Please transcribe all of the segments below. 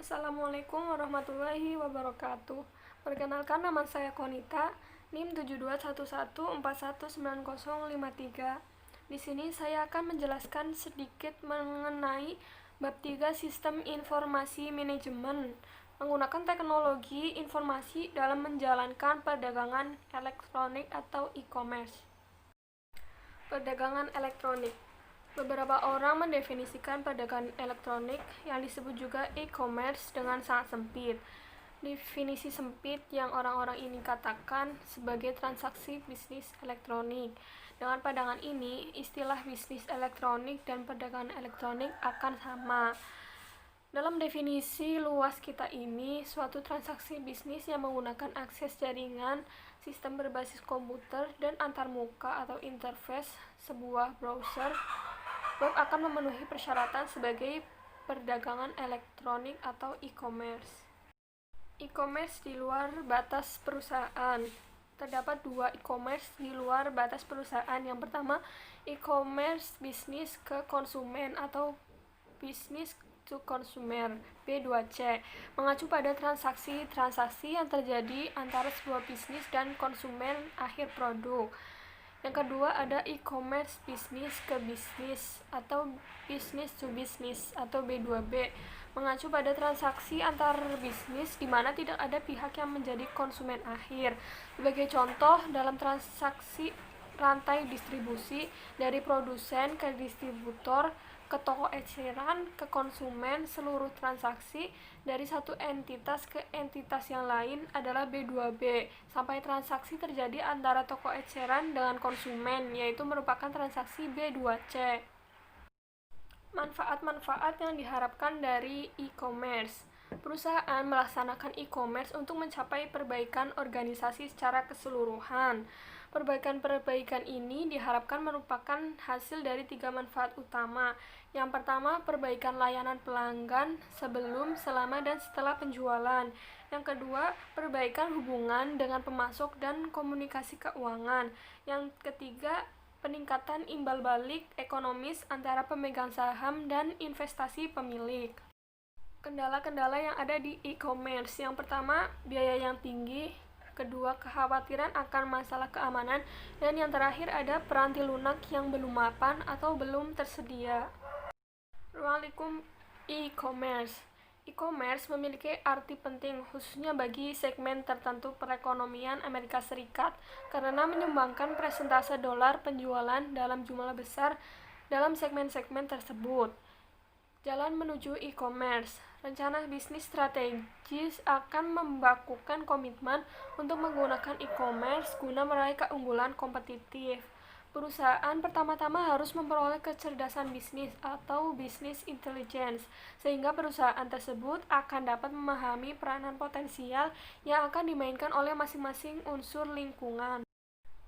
Assalamualaikum warahmatullahi wabarakatuh. Perkenalkan, nama saya Konita, NIM 7211419053. Di sini saya akan menjelaskan sedikit mengenai bab 3 Sistem Informasi Manajemen menggunakan teknologi informasi dalam menjalankan perdagangan elektronik atau e-commerce. Perdagangan elektronik. Beberapa orang mendefinisikan perdagangan elektronik yang disebut juga e-commerce dengan sangat sempit. Definisi sempit yang orang-orang ini katakan sebagai transaksi bisnis elektronik. Dengan pandangan ini, istilah bisnis elektronik dan perdagangan elektronik akan sama. Dalam definisi luas kita ini, suatu transaksi bisnis yang menggunakan akses jaringan, sistem berbasis komputer, dan antarmuka atau interface sebuah browser web akan memenuhi persyaratan sebagai perdagangan elektronik atau e-commerce. E-commerce di luar batas perusahaan. Terdapat dua e-commerce di luar batas perusahaan. Yang pertama, e-commerce bisnis ke konsumen atau bisnis to consumer, B2C, mengacu pada transaksi yang terjadi antara sebuah bisnis dan konsumen akhir produk. Yang kedua ada e-commerce bisnis ke bisnis atau business to business atau B2B, mengacu pada transaksi antar bisnis di mana tidak ada pihak yang menjadi konsumen akhir. Sebagai contoh, dalam transaksi rantai distribusi dari produsen ke distributor ke toko eceran ke konsumen, seluruh transaksi dari satu entitas ke entitas yang lain adalah B2B sampai transaksi terjadi antara toko eceran dengan konsumen, yaitu merupakan transaksi B2C. Manfaat-manfaat yang diharapkan dari e-commerce. Perusahaan melaksanakan e-commerce untuk mencapai perbaikan organisasi secara keseluruhan. Perbaikan-perbaikan ini diharapkan merupakan hasil dari tiga manfaat utama. Yang pertama, perbaikan layanan pelanggan sebelum, selama, dan setelah penjualan. Yang kedua, perbaikan hubungan dengan pemasok dan komunikasi keuangan. Yang ketiga, peningkatan imbal balik ekonomis antara pemegang saham dan investasi pemilik. Kendala-kendala yang ada di e-commerce. Yang pertama, biaya yang tinggi. Kedua, kekhawatiran akan masalah keamanan. Dan yang terakhir ada peranti lunak yang belum mapan atau belum tersedia. Ruang lingkup e-commerce. E-commerce memiliki arti penting khususnya bagi segmen tertentu perekonomian Amerika Serikat karena menyumbangkan persentase dolar penjualan dalam jumlah besar dalam segmen-segmen tersebut. Jalan menuju e-commerce. Rencana bisnis strategis akan membakukan komitmen untuk menggunakan e-commerce guna meraih keunggulan kompetitif. Perusahaan pertama-tama harus memperoleh kecerdasan bisnis atau business intelligence, sehingga perusahaan tersebut akan dapat memahami peranan potensial yang akan dimainkan oleh masing-masing unsur lingkungan.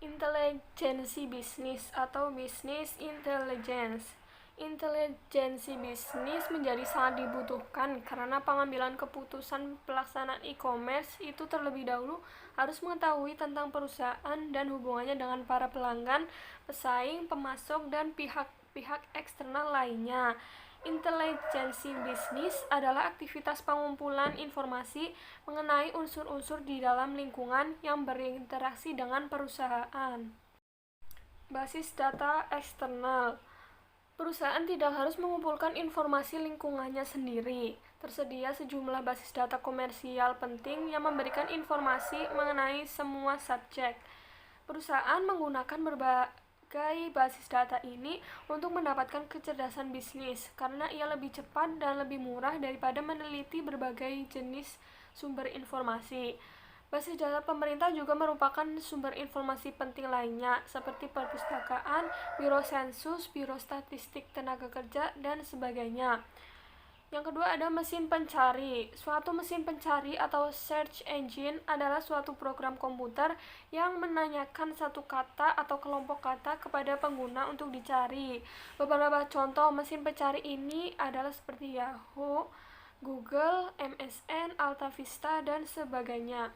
Intelijensi bisnis atau business intelligence. Intelijensi bisnis menjadi sangat dibutuhkan karena pengambilan keputusan pelaksanaan e-commerce itu terlebih dahulu harus mengetahui tentang perusahaan dan hubungannya dengan para pelanggan, pesaing, pemasok, dan pihak-pihak eksternal lainnya. Intelijensi bisnis adalah aktivitas pengumpulan informasi mengenai unsur-unsur di dalam lingkungan yang berinteraksi dengan perusahaan. Basis data eksternal. Perusahaan tidak harus mengumpulkan informasi lingkungannya sendiri. Tersedia sejumlah basis data komersial penting yang memberikan informasi mengenai semua subjek. Perusahaan menggunakan berbagai basis data ini untuk mendapatkan kecerdasan bisnis karena ia lebih cepat dan lebih murah daripada meneliti berbagai jenis sumber informasi. Basis data pemerintah juga merupakan sumber informasi penting lainnya, seperti perpustakaan, biro sensus, biro statistik tenaga kerja, dan sebagainya. Yang kedua ada mesin pencari. Suatu mesin pencari atau search engine adalah suatu program komputer yang menanyakan satu kata atau kelompok kata kepada pengguna untuk dicari. Beberapa contoh mesin pencari ini adalah seperti Yahoo, Google, MSN, AltaVista, dan sebagainya.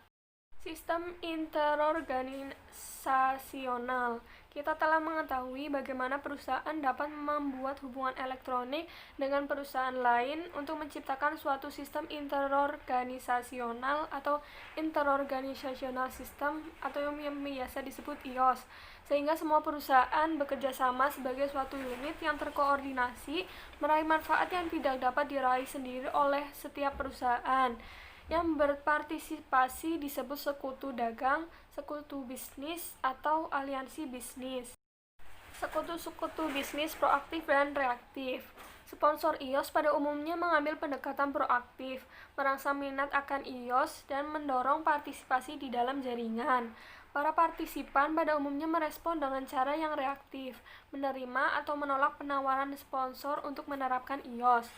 Sistem interorganisasional. Kita telah mengetahui bagaimana perusahaan dapat membuat hubungan elektronik dengan perusahaan lain untuk menciptakan suatu sistem interorganisasional atau interorganisational system atau yang biasa disebut IOS, sehingga semua perusahaan bekerja sama sebagai suatu unit yang terkoordinasi meraih manfaat yang tidak dapat diraih sendiri oleh setiap perusahaan. Yang berpartisipasi disebut sekutu dagang, sekutu bisnis, atau aliansi bisnis. Sekutu-sekutu bisnis proaktif dan reaktif. Sponsor IOS pada umumnya mengambil pendekatan proaktif, merangsang minat akan IOS, dan mendorong partisipasi di dalam jaringan. Para partisipan pada umumnya merespon dengan cara yang reaktif, menerima atau menolak penawaran sponsor untuk menerapkan IOS.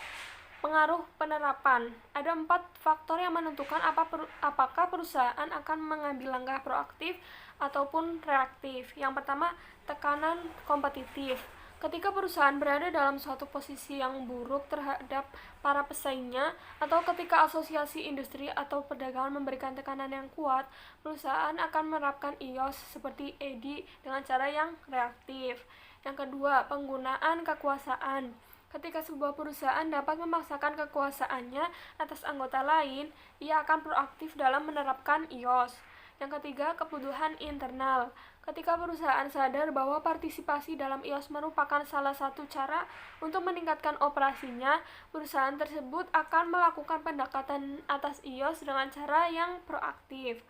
Pengaruh penerapan. Ada 4 faktor yang menentukan apakah perusahaan akan mengambil langkah proaktif ataupun reaktif. Yang pertama, tekanan kompetitif. Ketika perusahaan berada dalam suatu posisi yang buruk terhadap para pesaingnya, atau ketika asosiasi industri atau perdagangan memberikan tekanan yang kuat, perusahaan akan menerapkan IOS seperti EDI dengan cara yang reaktif. Yang kedua, penggunaan kekuasaan. Ketika sebuah perusahaan dapat memaksakan kekuasaannya atas anggota lain, ia akan proaktif dalam menerapkan IOS. Yang ketiga, kebutuhan internal. Ketika perusahaan sadar bahwa partisipasi dalam IOS merupakan salah satu cara untuk meningkatkan operasinya, perusahaan tersebut akan melakukan pendekatan atas IOS dengan cara yang proaktif.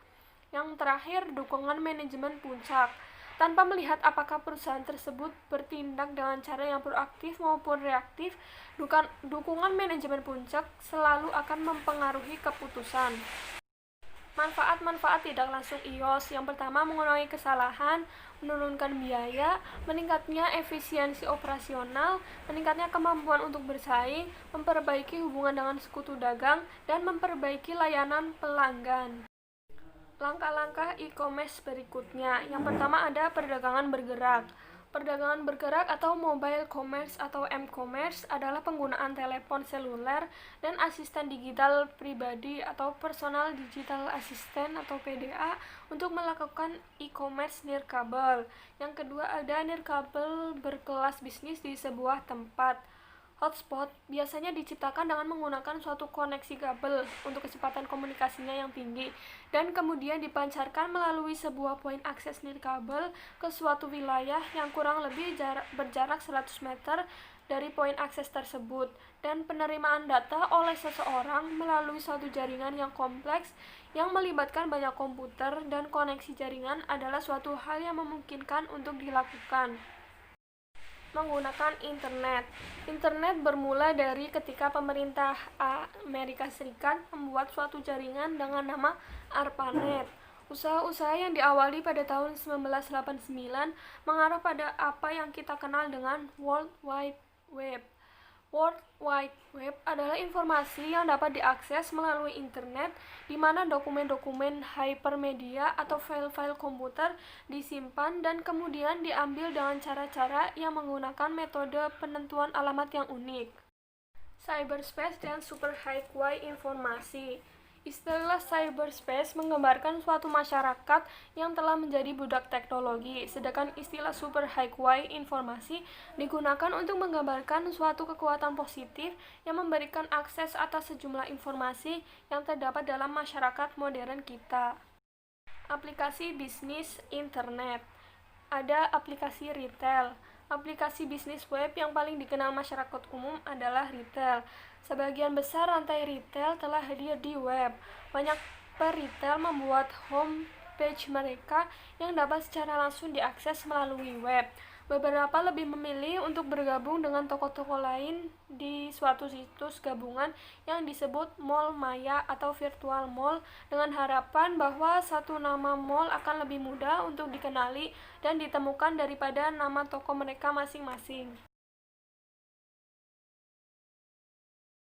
Yang terakhir, dukungan manajemen puncak. Tanpa melihat apakah perusahaan tersebut bertindak dengan cara yang proaktif maupun reaktif, dukungan manajemen puncak selalu akan mempengaruhi keputusan. Manfaat-manfaat tidak langsung IOS. Yang pertama, mengurangi kesalahan, menurunkan biaya, meningkatnya efisiensi operasional, meningkatnya kemampuan untuk bersaing, memperbaiki hubungan dengan sekutu dagang, dan memperbaiki layanan pelanggan. Langkah-langkah e-commerce berikutnya. Yang pertama ada perdagangan bergerak. Perdagangan bergerak atau mobile commerce atau m-commerce adalah penggunaan telepon seluler dan asisten digital pribadi atau personal digital assistant atau PDA untuk melakukan e-commerce nirkabel. Yang kedua ada nirkabel berkelas bisnis di sebuah tempat. Hotspot biasanya diciptakan dengan menggunakan suatu koneksi kabel untuk kecepatan komunikasinya yang tinggi dan kemudian dipancarkan melalui sebuah poin akses nirkabel ke suatu wilayah yang kurang lebih berjarak 100 meter dari poin akses tersebut, dan penerimaan data oleh seseorang melalui suatu jaringan yang kompleks yang melibatkan banyak komputer dan koneksi jaringan adalah suatu hal yang memungkinkan untuk dilakukan. Menggunakan internet. Internet bermula dari ketika pemerintah Amerika Serikat membuat suatu jaringan dengan nama ARPANET. Usaha-usaha yang diawali pada tahun 1989 mengarah pada apa yang kita kenal dengan World Wide Web. World Wide Web adalah informasi yang dapat diakses melalui internet, di mana dokumen-dokumen hypermedia atau file-file komputer disimpan dan kemudian diambil dengan cara-cara yang menggunakan metode penentuan alamat yang unik. Cyberspace dan superhighway informasi. Istilah cyberspace menggambarkan suatu masyarakat yang telah menjadi budak teknologi, sedangkan istilah superhighway informasi digunakan untuk menggambarkan suatu kekuatan positif yang memberikan akses atas sejumlah informasi yang terdapat dalam masyarakat modern kita. Aplikasi bisnis internet. Ada aplikasi retail. Aplikasi bisnis web yang paling dikenal masyarakat umum adalah retail. Sebagian besar rantai retail telah hadir di web. Banyak per-retail membuat home page mereka yang dapat secara langsung diakses melalui web. Beberapa lebih memilih untuk bergabung dengan toko-toko lain di suatu situs gabungan yang disebut mall maya atau virtual mall, dengan harapan bahwa satu nama mall akan lebih mudah untuk dikenali dan ditemukan daripada nama toko mereka masing-masing.